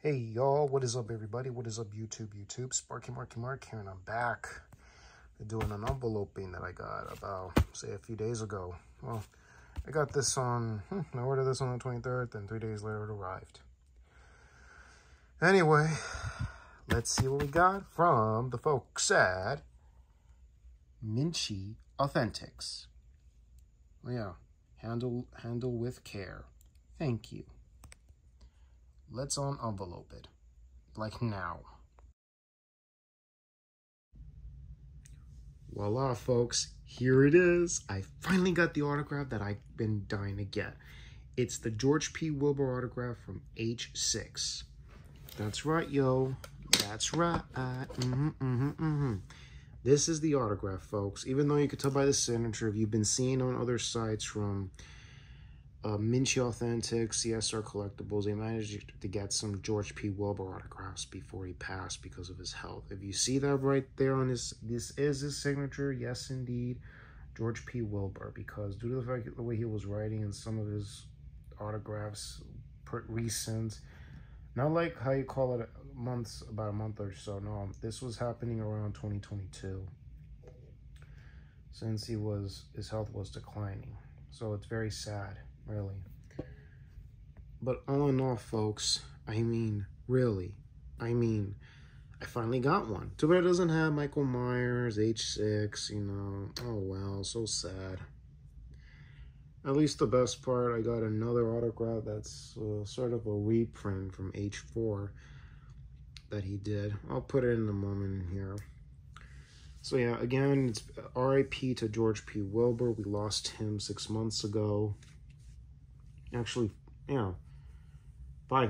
Hey y'all, what is up everybody? What is up YouTube? Sparky Marky here, and I'm back doing an enveloping that I got about, say, a few days ago. Well, I got this on, I ordered this on the 23rd, then 3 days later it arrived. Anyway, let's see what we got from the folks at Mintych Authentics. Oh yeah, handle with care. Thank you. Let's envelope it, like now. Voila, folks, here it is. I finally got the autograph that I've been dying to get. It's the George P. Wilbur autograph from H6. That's right, yo. That's right. This is the autograph, folks. Even though you could tell by the signature, if you've been seeing on other sites from Mintych Authentics, CSR Collectibles, they managed to get some George P. Wilbur autographs before he passed because of his health. If you see that right there on this is his signature. Yes, indeed, George P. Wilbur, because due to the fact the way he was writing and some of his autographs recent, not like how you call it about a month or so. No, this was happening around 2022, since his health was declining. So it's very sad, really. But all in all, folks, I finally got one. Too bad it doesn't have Michael Myers, H6, you know. Oh, well, so sad. At least the best part, I got another autograph that's sort of a reprint from H4 that he did. I'll put it in a moment in here. So yeah, again, it's RIP to George P. Wilbur. We lost him 6 months ago. Actually, yeah, five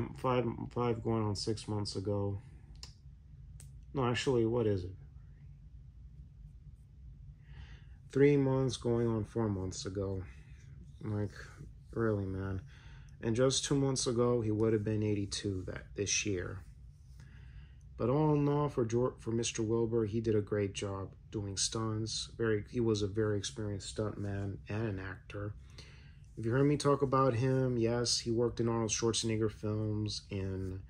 going on 6 months ago. No, actually, what is it? 3 months going on 4 months ago. Like, really, man. And just 2 months ago, he would have been 82 this year. But all in all, for Mr. Wilbur, he did a great job doing stunts. He was a very experienced stuntman and an actor. If you heard me talk about him, yes, he worked in Arnold Schwarzenegger films, in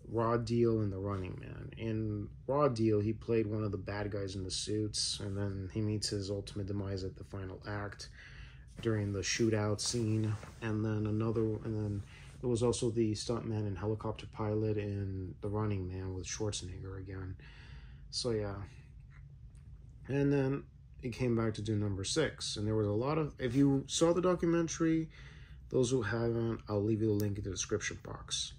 Raw Deal and The Running Man. In Raw Deal, he played one of the bad guys in the suits, and then he meets his ultimate demise at the final act during the shootout scene. And then it was also the stuntman and helicopter pilot in The Running Man with Schwarzenegger again. So yeah. And then he came back to do number 6. And there was a lot of, if you saw the documentary, those who haven't, I'll leave you the link in the description box.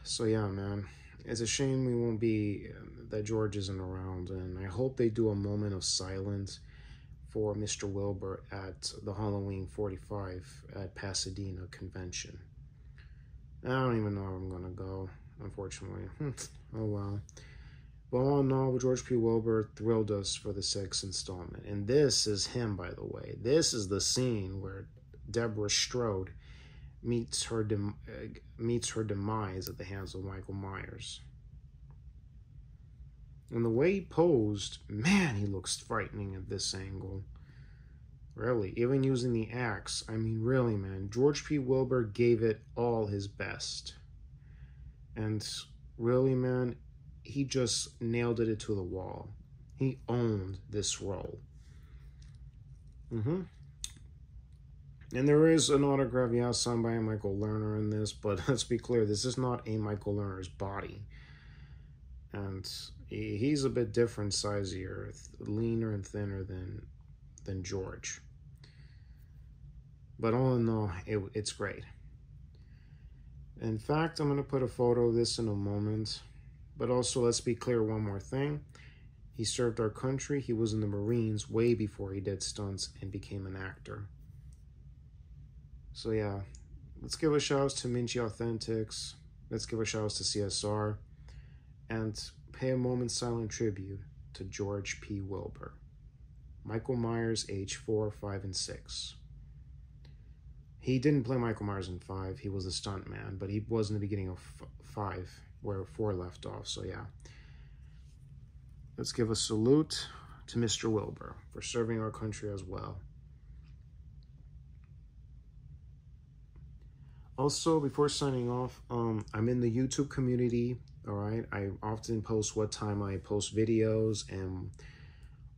So yeah, man. It's a shame we won't be, that George isn't around. And I hope they do a moment of silence for Mr. Wilbur at the Halloween 45 at Pasadena convention. I don't even know where I'm gonna go, unfortunately. Oh well. But all in all, George P. Wilbur thrilled us for the 6th installment. And this is him, by the way. This is the scene where Deborah Strode meets her demise at the hands of Michael Myers. And the way he posed, man, he looks frightening at this angle. Really, even using the axe. I mean, really, man. George P. Wilbur gave it all his best. And really, man, he just nailed it to the wall. He owned this role. And there is an autograph, yeah, signed by Michael Lerner in this, but let's be clear, this is not a Michael Lerner's body. And he's a bit different sizier, leaner and thinner than George. But all in all, it's great. In fact, I'm going to put a photo of this in a moment. But also, let's be clear one more thing. He served our country. He was in the Marines way before he did stunts and became an actor. So yeah, let's give a shout out to Mintych Authentics. Let's give a shout out to CSR. And pay a moment's silent tribute to George P. Wilbur. Michael Myers, age 4, 5, and 6. He didn't play Michael Myers in 5. He was a stuntman, but he was in the beginning of 5, where 4 left off. So yeah. Let's give a salute to Mr. Wilbur for serving our country as well. Also, before signing off, I'm in the YouTube community. All right, I often post what time I post videos and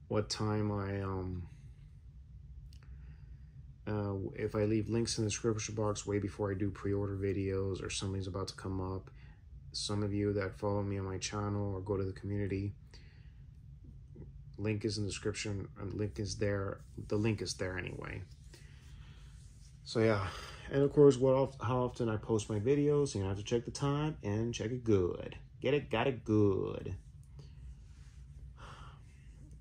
what time if I leave links in the description box way before I do pre-order videos or something's about to come up. Some of you that follow me on my channel or go to the community, link is in the description and link is there. The link is there anyway. So yeah, and of course, how often I post my videos. You have to check the time and check it good. Got it good.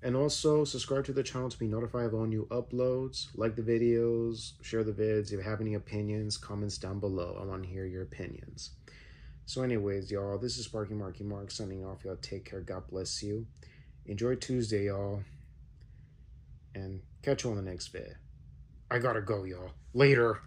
And also subscribe to the channel to be notified of all new uploads. Like the videos, share the vids. If you have any opinions, comments down below. I want to hear your opinions. So anyways, y'all, this is Sparky Marky Mark signing off. Y'all take care. God bless you. Enjoy Tuesday, y'all. And catch you on the next vid. I gotta go, y'all. Later.